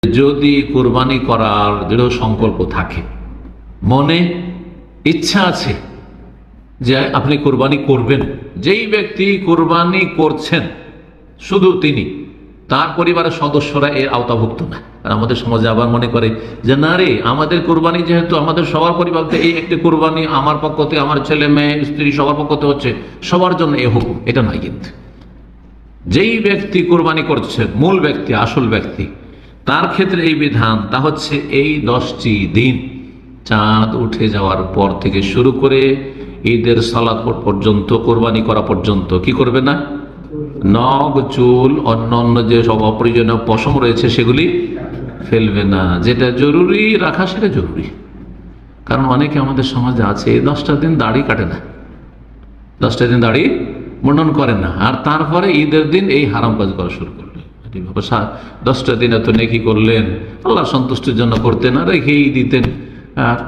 যদি কোরবানি করার দৃঢ় সংকল্প থাকে, মনে ইচ্ছা আছে যে আপনি কোরবানি করবেন, যেই ব্যক্তি কোরবানি করছেন শুধু তিনি, তার পরিবারের সদস্যরা এর আওতাভুক্ত না। আর আমাদের সমাজে আবার মনে করে যে না রে, আমাদের কোরবানি যেহেতু আমাদের সবার পরিবারতে, এই একটি কোরবানি আমার পক্ষ থেকে, আমার ছেলে মেয়ে স্ত্রী সবার পক্ষ থেকে হচ্ছে, সবার জন্য এ হুকুম। এটা নয়। কিন্তু যেই ব্যক্তি কোরবানি করছে, মূল ব্যক্তি, আসল ব্যক্তি, তার ক্ষেত্রে এই বিধান, তা হচ্ছে এই 10টি দিন চাঁদ উঠে যাওয়ার পর থেকে শুরু করে ঈদের সালাত পর্যন্ত, কোরবানি করা পর্যন্ত কি করবে না? নখ, চুল, অন্য যে সব অপ্রয়োজনীয় পশম রয়েছে সেগুলি ফেলবে না। যেটা জরুরি রাখা সেটা জরুরি। কারণ অনেকে আমাদের সমাজে আছে 10টা দিন দাড়ি কাটে না, 10টা দিন দাড়ি মুন্ডন করে না, আর তারপরে ঈদের দিন এই হারাম কাজ করা শুরু করলেন। 10টা দিন এত নেকি করলেন, আল্লাহর সন্তুষ্টির জন্য করতেন, আর রেখেই দিতেন। আর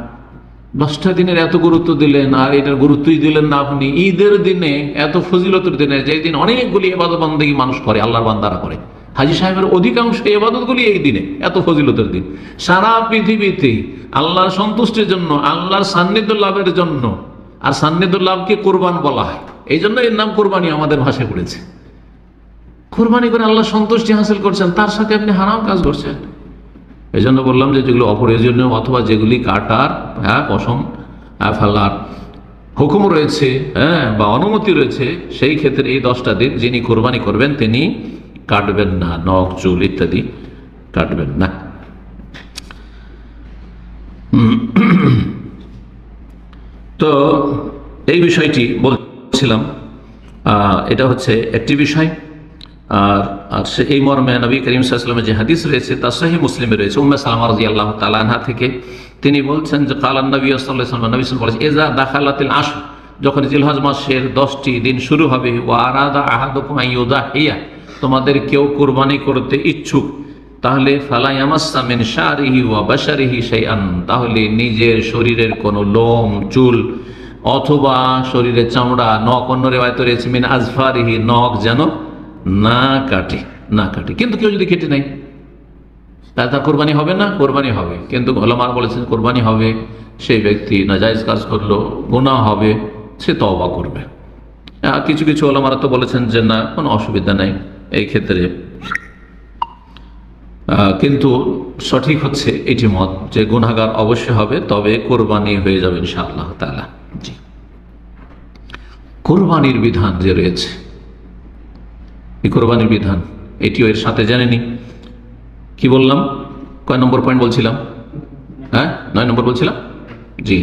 10টা দিনের এত গুরুত্ব দিলেন, আর এটার গুরুত্বই দিলেন না আপনি ঈদের দিনে, এত ফজিলতের দিনে, যে দিন অনেকগুলি ইবাদত বান্দাগি মানুষ করে, আল্লাহর বান্দারা করে। হাজী সাহেবের অধিকাংশ ইবাদতগুলি এই দিনে, এত ফজিলতের দিন। সারা পৃথিবীতে আল্লাহর সন্তুষ্টির জন্য, আল্লাহর সান্নিধ্য লাভের জন্য, আর সান্নিধ্য লাভকে কোরবান বলা হয়, এই জন্য এর নাম কোরবানি আমাদের ভাষায় পড়েছে। কোরবানি করে আল্লাহ সন্তুষ্টি হাসিল করছেন, তার সাথে আপনি হারাম কাজ করছেন। এই জন্য বললাম যে যেগুলো অপ্রয়োজনীয় অথবা যেগুলি কাটার, পশম ফেলার হুকুম রয়েছে, বা অনুমতি রয়েছে, সেই ক্ষেত্রে এই 10টা দিন যিনি কোরবানি করবেন তিনি কাটবেন না, নখ, চুল ইত্যাদি কাটবেন না। তো এই বিষয়টি বলছিলাম, এটা হচ্ছে একটি বিষয়। আর এই মর্মে নবী করিম সাল্লাল্লাহু আলাইহি ওয়াসাল্লামের যে হাদিস রয়েছে তা সহিহ মুসলিমে রয়েছে। উম্মে সালামা রাদিয়াল্লাহু তাআলা আনহা থেকে তিনি বলছেন যে কালান নবী সাল্লাল্লাহু আলাইহি ওয়াসাল্লাম, নবী সাল্লাল্লাহু আলাইহি ওয়াসাল্লাম বলেছেন, ইযা দাখালাতিল আশর, যখন জিলহজ মাসের 10টি দিন শুরু হবে, ওয়া আরাদা আহাদুকুম আইয়ুদাহিয়া, তোমাদের কেউ কুরবানি করতে ইচ্ছুক, তাহলে ফালা ইয়ামাসসা মিন শারিহি ওয়া বাশারিহি শাইআন, তাহলে নিজের শরীরের কোনো লোম, চুল অথবা শরীরের চামড়া, নখ, অন্য রিওয়ায়াতে রয়েছে মিন আজফারিহি, নখ যেন না কাটে, না কাটে। কিন্তু কেউ যদি কেটে নেয় তাহলে তার কোরবানি হবে না? কোরবানি হবে, কিন্তু ওলামারা বলেছেন কোরবানি হবে। সেই ব্যক্তি নাজায়েজ কাজ করলো, গুনাহ হবে, সে তওবা করবে। কিছু কিছু ওলামারা তো বলেছেন যে না, কোনো অসুবিধা নেই এই ক্ষেত্রে। কিন্তু সঠিক হচ্ছে এটি মত যে গুনাহগার অবশ্যই হবে, তবে কোরবানি হয়ে যাবে ইনশাআল্লাহ তাআলা। জি, কোরবানির বিধান যে রয়েছে, এই কোরবানির বিধান, এটিও এর সাথে জেনে কি বললাম, কয় নম্বর পয়েন্ট বলছিলাম? 9 নম্বর বলছিলাম। জি,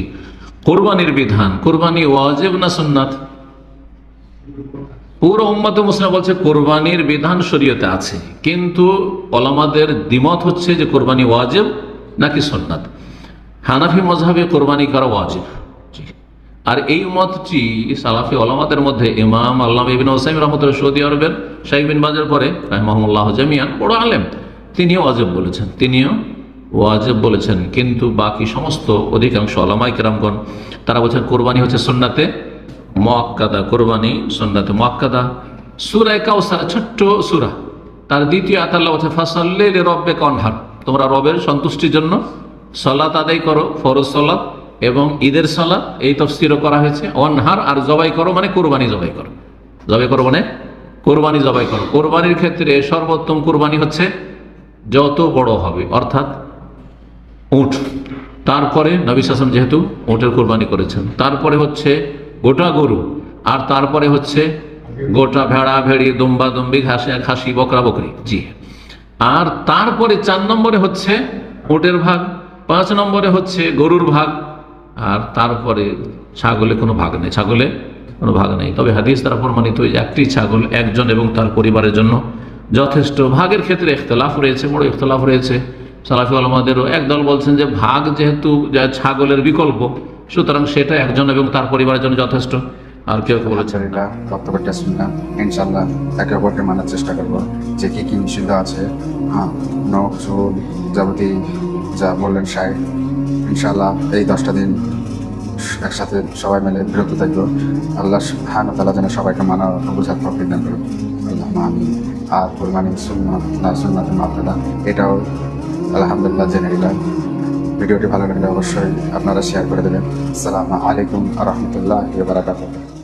কোরবানির বিধান, কোরবানি ওয়াজিব না সুন্নাত? পুরো উম্মতে মুসলিমা বলছে কোরবানির বিধান শরীয়তে আছে, কিন্তু ওলামাদের দ্বিমত হচ্ছে যে কোরবানি ওয়াজিব নাকি সুন্নাত। হানাফি মাযহাবে কোরবানি করা ওয়াজিব, আর এই মতটি সালাফি ওলামাদের মধ্যে ইমাম আল্লামা ইবনে উসাইমিন রাহমাতুল্লাহ, সৌদি আরবের শাইখ বিন বাজের পরে রাহিমাহুল্লাহ জামিয়ান, বড় আলেম, তিনিও ওয়াজিব বলেছেন, তিনিও ওয়াজিব বলেছেন। কিন্তু বাকি সমস্ত অধিকাংশ ওলামায়ে কেরামগণ তারা বলছেন কোরবানি হচ্ছে সুন্নাতে মুআক্কাদা, কোরবানি সুন্নাতে মুআক্কাদা। সূরা কাউসার, ছোট্ট সূরা, তার দ্বিতীয় আয়াত আল্লাহ বলছে ফাসাল্লি লিরাব্বিকা ওয়ানহার, তোমরা রবের সন্তুষ্টির জন্য সালাত আদায় করো, ফরজ সালাত এবং ঈদের সালাত, এই তাফসীরও করা হয়েছে। ওয়ানহার, আর জবাই করো মানে কোরবানি জবাই করো, জবাই করো মানে কোরবানি জবাই করো। কোরবানির ক্ষেত্রে সর্বোত্তম কোরবানি হচ্ছে যত বড় হবে, অর্থাৎ উট। তারপরে নবী সাল্লাল্লাহু আলাইহি ওয়াসাল্লাম যেহেতু উটের কোরবানি করেছেন, তারপরে হচ্ছে গোটা গরু, আর তারপরে হচ্ছে গোটা ভেড়া ভেড়ি, দুম্বা দুম্বি, খাসি, বকরা বকরি। জি, আর তারপরে 4 নম্বরে হচ্ছে উটের ভাগ, 5 নম্বরে হচ্ছে গরুর ভাগ, আর তারপরে ছাগলে কোনো ভাগ নেই, ছাগলে কোনো ভাগ নেই। তবে হাদিস দ্বারা প্রমাণিত একটি ছাগল একজন এবং তার পরিবারের জন্য যথেষ্ট। ভাগের ক্ষেত্রে ইখতিলাফ রয়েছে, বড় ইখতিলাফ রয়েছে। সালাফি ওলামাদেরও একদল বলছেন যে ভাগ যেহেতু ছাগলের বিকল্প, সুতরাং সেটা একজন এবং তার পরিবারের জন্য যথেষ্ট। আর কেউ বলেছেন এটা বক্তব্যটা শুনলাম, ইনশাআল্লাহ একে অপরকে মানার চেষ্টা করবো যে কি কি নিষিদ্ধ আছে, নখ, চুল, যাবতীয় যা বললেন সাহেব। ইনশাআল্লাহ এই 10টা দিন একসাথে সবাই মিলে বিরত থাকবো। আল্লাহ সুবহানাহু ওয়া তাআলা যেন সবাইকে মানার বোঝার তৌফিক দান করুন, আল্লাহুম্মা আমিন। আর কোরবানি সুন্নাত না সুন্নাতে মুআক্কাদা, এটাও আলহামদুলিল্লাহ জেনে নিলাম। ভিডিওটি ভালো লাগলে অবশ্যই আপনারা শেয়ার করে দেবেন। আসসালামু আলাইকুম আ রহমতুল্লাহ বারাকাতুহু।